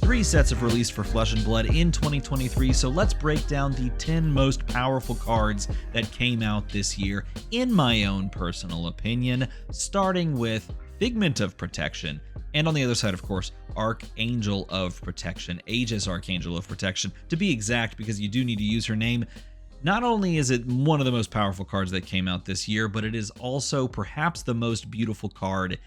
3 sets have released for Flesh and Blood in 2023, so let's break down the 10 most powerful cards that came out this year, in my own personal opinion, starting with Figment of Protection, and on the other side, of course, Archangel of Protection, Aegis Archangel of Protection, to be exact, because you do need to use her name. Not only is it one of the most powerful cards that came out this year, but it is also perhaps the most beautiful card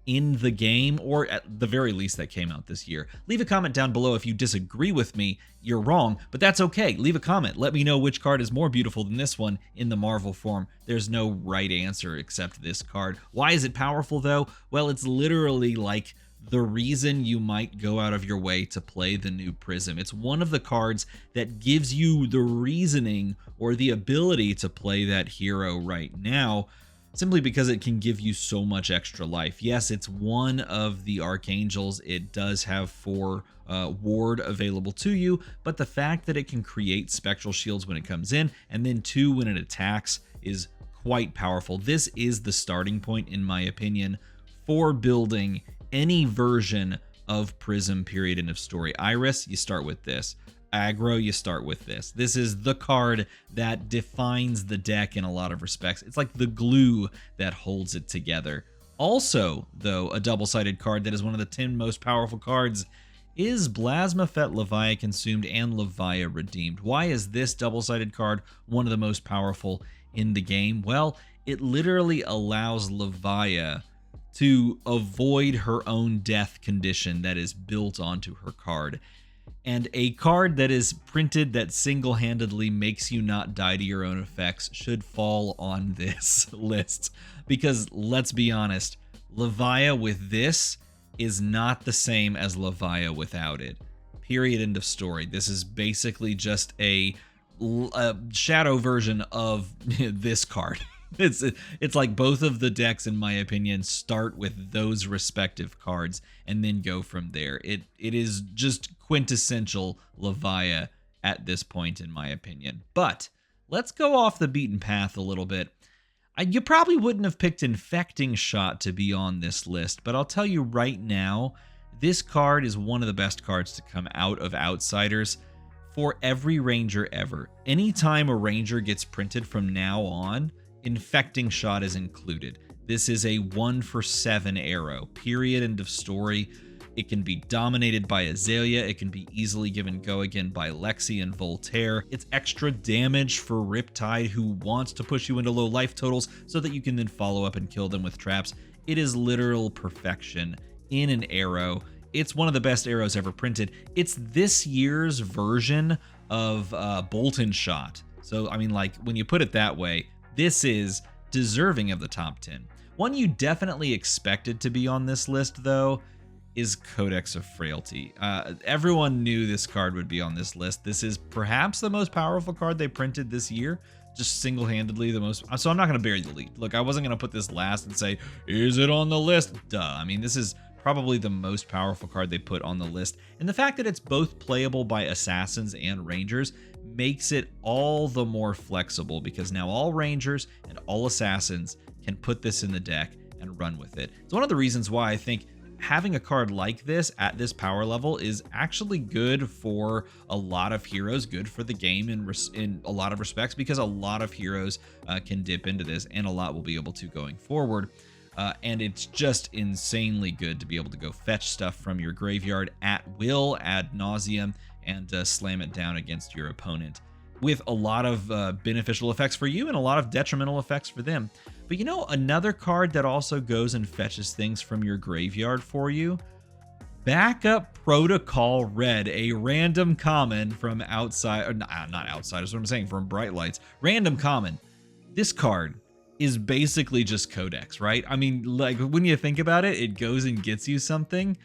in the game, or at the very least that came out this year. Leave a comment down below if you disagree with me. You're wrong, but that's okay. Leave a comment. Let me know which card is more beautiful than this one in the Marvel form. There's no right answer except this card. Why is it powerful though? Well, it's literally like the reason you might go out of your way to play the new Prism. It's one of the cards that gives you the reasoning or the ability to play that hero right now, simply because it can give you so much extra life. Yes, it's one of the Archangels. It does have 4 ward available to you, but the fact that it can create spectral shields when it comes in, and then 2 when it attacks, is quite powerful. This is the starting point, in my opinion, for building any version of Prism period end of story. Iris, you start with this. Aggro, you start with this. This is the card that defines the deck in a lot of respects. It's like the glue that holds it together. Also, though, a double-sided card that is one of the 10 most powerful cards is Blasmafet Levia Consumed and Levia Redeemed. Why is this double-sided card one of the most powerful in the game? Well, it literally allows Levia to avoid her own death condition that is built onto her card. And a card that is printed that single-handedly makes you not die to your own effects should fall on this list. Because let's be honest, Levia with this is not the same as Levia without it. Period, end of story. This is basically just a shadow version of this card. It's like both of the decks, in my opinion, start with those respective cards and then go from there. It is just quintessential Levia at this point, in my opinion. But let's go off the beaten path a little bit. You probably wouldn't have picked Infecting Shot to be on this list, but I'll tell you right now, this card is one of the best cards to come out of Outsiders for every Ranger ever. Anytime a Ranger gets printed from now on, Infecting Shot is included. This is a 1-for-7 arrow. Period, end of story. It can be dominated by Azalea. It can be easily given go again by Lexi and Voltaire. It's extra damage for Riptide, who wants to push you into low life totals so that you can then follow up and kill them with traps. It is literal perfection in an arrow. It's one of the best arrows ever printed. It's this year's version of Bolton Shot. So, I mean, like, when you put it that way, this is deserving of the top 10. One you definitely expected to be on this list, though, is Codex of Frailty. Everyone knew this card would be on this list. This is perhaps the most powerful card they printed this year, just single-handedly the most. So I'm not going to bury the lead. Look, I wasn't going to put this last and say, is it on the list? Duh. I mean, this is probably the most powerful card they put on the list. And the fact that it's both playable by Assassins and Rangers makes it all the more flexible, because now all Rangers and all Assassins can put this in the deck and run with it. It's one of the reasons why I think having a card like this at this power level is actually good for a lot of heroes, good for the game in a lot of respects, because a lot of heroes can dip into this, and a lot will be able to going forward. And it's just insanely good to be able to go fetch stuff from your graveyard at will, ad nauseum, and slam it down against your opponent, with a lot of beneficial effects for you and a lot of detrimental effects for them. But you know, another card that also goes and fetches things from your graveyard for you? Backup Protocol Red, a random common from outside, or not Outsiders, what I'm saying, from Bright Lights. Random common. This card is basically just Codex, right? I mean, like, when you think about it, it goes and gets you something.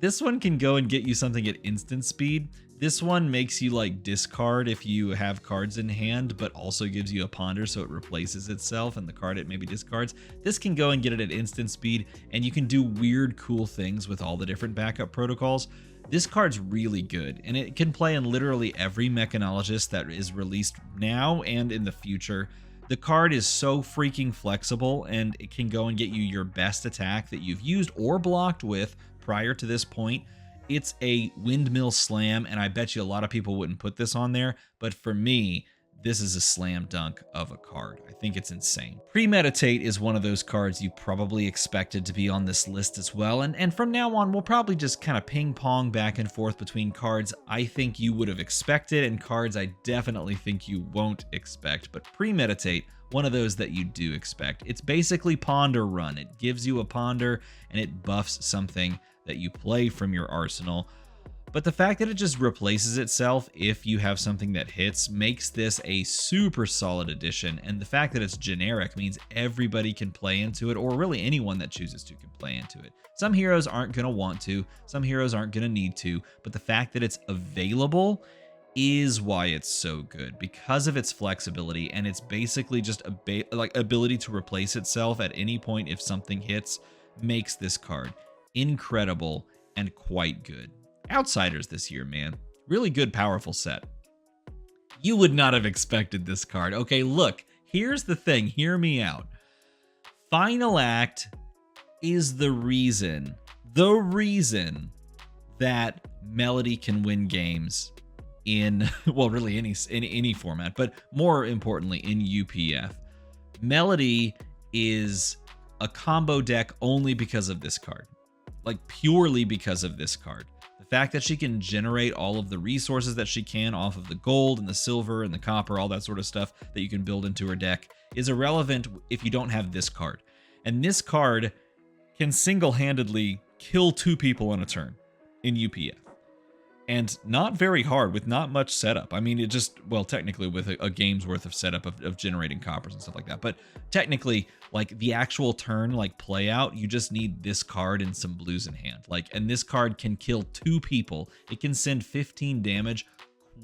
This one can go and get you something at instant speed. This one makes you like discard if you have cards in hand, but also gives you a ponder, so it replaces itself and the card it maybe discards. This can go and get it at instant speed, and you can do weird, cool things with all the different backup protocols. This card's really good, and it can play in literally every mechanologist that is released now and in the future. The card is so freaking flexible, and it can go and get you your best attack that you've used or blocked with prior to this point. It's a windmill slam, and I bet you a lot of people wouldn't put this on there, but for me, this is a slam dunk of a card. I think it's insane. Premeditate is one of those cards you probably expected to be on this list as well, and from now on, we'll probably just kind of ping pong back and forth between cards I think you would have expected and cards I definitely think you won't expect, but Premeditate, one of those that you do expect. It's basically Ponder Run. It gives you a ponder, and it buffs something that you play from your arsenal. But the fact that it just replaces itself if you have something that hits makes this a super solid addition, and the fact that it's generic means everybody can play into it, or really anyone that chooses to can play into it. Some heroes aren't going to want to, some heroes aren't going to need to, but the fact that it's available is why it's so good, because of its flexibility, and it's basically just ability to replace itself at any point if something hits makes this card incredible and quite good. Outsiders this year, man. Really good, powerful set. You would not have expected this card. Okay, look, here's the thing. Hear me out. Final Act is the reason that Melody can win games in, well, really any format, but more importantly in UPF. Melody is a combo deck only because of this card. Like purely because of this card. The fact that she can generate all of the resources that she can off of the gold and the silver and the copper, all that sort of stuff that you can build into her deck is irrelevant if you don't have this card. And this card can single-handedly kill 2 people on a turn in UPF. And not very hard, with not much setup. I mean, it just, well, technically with a game's worth of setup of generating coppers and stuff like that. But technically, like the actual turn, like play out, you just need this card and some blues in hand. Like, and this card can kill 2 people. It can send 15 damage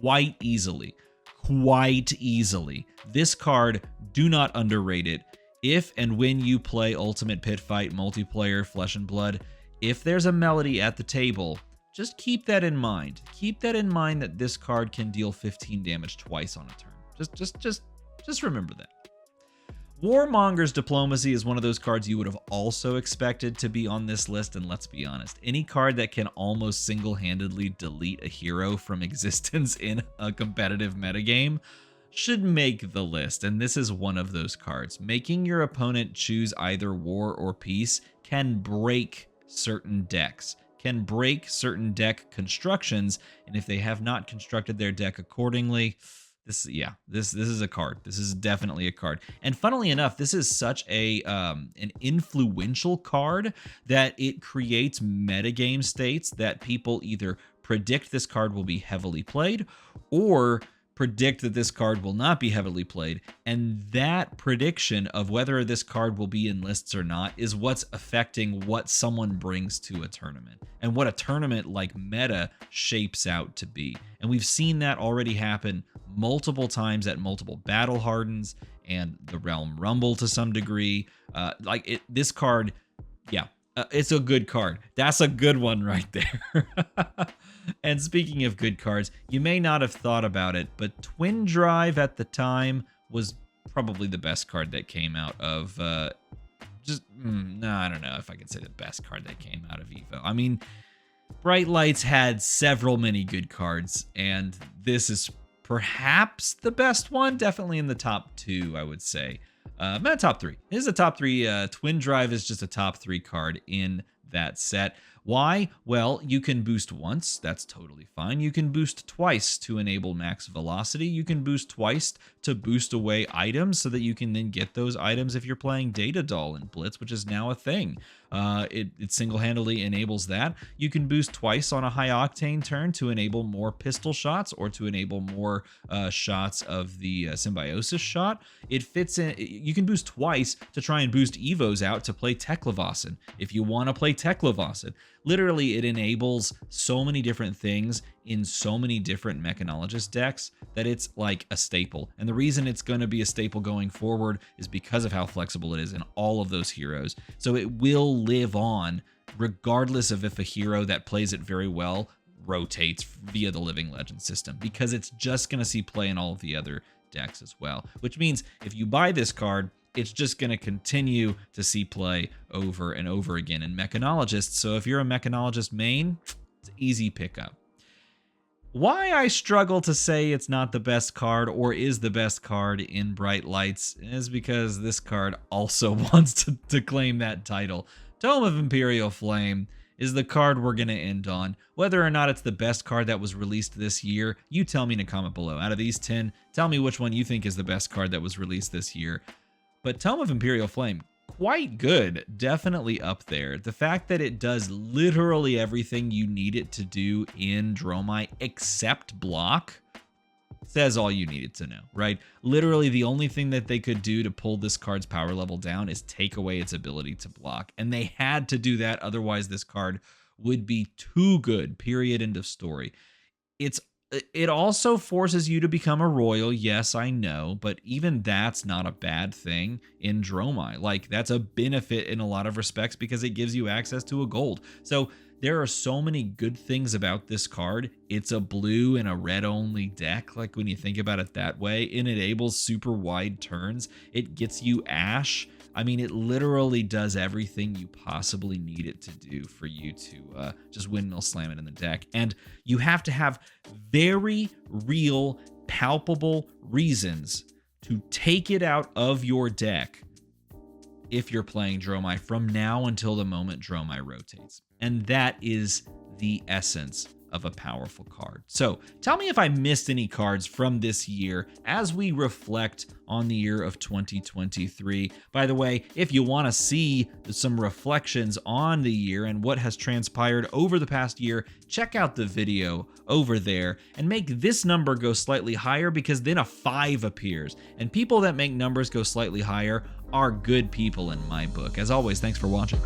quite easily. Quite easily. This card, do not underrate it. If and when you play Ultimate Pit Fight multiplayer Flesh and Blood, if there's a Melody at the table, just keep that in mind. Keep that in mind that this card can deal 15 damage twice on a turn. Just remember that. Warmonger's Diplomacy is one of those cards you would have also expected to be on this list, and let's be honest, any card that can almost single-handedly delete a hero from existence in a competitive metagame should make the list, and this is one of those cards. Making your opponent choose either war or peace can break certain decks, can break certain deck constructions, and if they have not constructed their deck accordingly, this is a card. This is definitely a card. And funnily enough, this is such a an influential card that it creates metagame states that people either predict this card will be heavily played or predict that this card will not be heavily played, and that prediction of whether this card will be in lists or not is what's affecting what someone brings to a tournament and what a tournament like Meta shapes out to be. And we've seen that already happen multiple times at multiple Battle Hardens and the Realm Rumble to some degree. This card, yeah, it's a good card. That's a good one right there. And speaking of good cards, you may not have thought about it, but Twin Drive at the time was probably the best card that came out of I don't know if I can say the best card that came out of EVO. I mean, Bright Lights had many good cards, and this is perhaps the best one, definitely in the top 2, I would say. Not top 3. This is a top 3. Twin Drive is just a top 3 card in that set. Why? Well, you can boost once. That's totally fine. You can boost twice to enable max velocity. You can boost twice to boost away items so that you can then get those items if you're playing Data Doll in Blitz, which is now a thing. It single-handedly enables that. You can boost twice on a high octane turn to enable more pistol shots or to enable more shots of the symbiosis shot. It fits in. You can boost twice to try and boost Evos out to play Teklevossen if you want to play Teklevossen. Literally, it enables so many different things in so many different mechanologist decks that it's like a staple. And the reason it's going to be a staple going forward is because of how flexible it is in all of those heroes. So it will live on regardless of if a hero that plays it very well rotates via the Living Legend system, because it's just going to see play in all of the other decks as well. Which means if you buy this card, it's just going to continue to see play over and over again in mechanologists. So if you're a mechanologist main, It's easy pickup. Why I struggle to say it's not the best card or is the best card in Bright Lights is because this card also wants to claim that title. Tome of Imperial Flame is the card we're going to end on. Whether or not it's the best card that was released this year, you tell me in a comment below. Out of these 10, tell me which one you think is the best card that was released this year. But Tome of Imperial Flame, quite good, definitely up there. The fact that it does literally everything you need it to do in Dromai except block says all you needed to know, right? Literally the only thing that they could do to pull this card's power level down is take away its ability to block, and they had to do that, otherwise this card would be too good, period, end of story. It also forces you to become a royal, yes, I know, but even that's not a bad thing in Dromai. Like, that's a benefit in a lot of respects because it gives you access to a gold. So there are so many good things about this card. It's a blue and a red only deck, like when you think about it that way. It enables super wide turns. It gets you Ash. I mean, it literally does everything you possibly need it to do for you to just windmill slam it in the deck. And you have to have very real, palpable reasons to take it out of your deck if you're playing Dromai from now until the moment Dromai rotates. And that is the essence of a powerful card. So tell me if I missed any cards from this year as we reflect on the year of 2023. By the way, if you want to see some reflections on the year and what has transpired over the past year, check out the video over there and make this number go slightly higher, because then a 5 appears. And people that make numbers go slightly higher are good people in my book. As always, thanks for watching.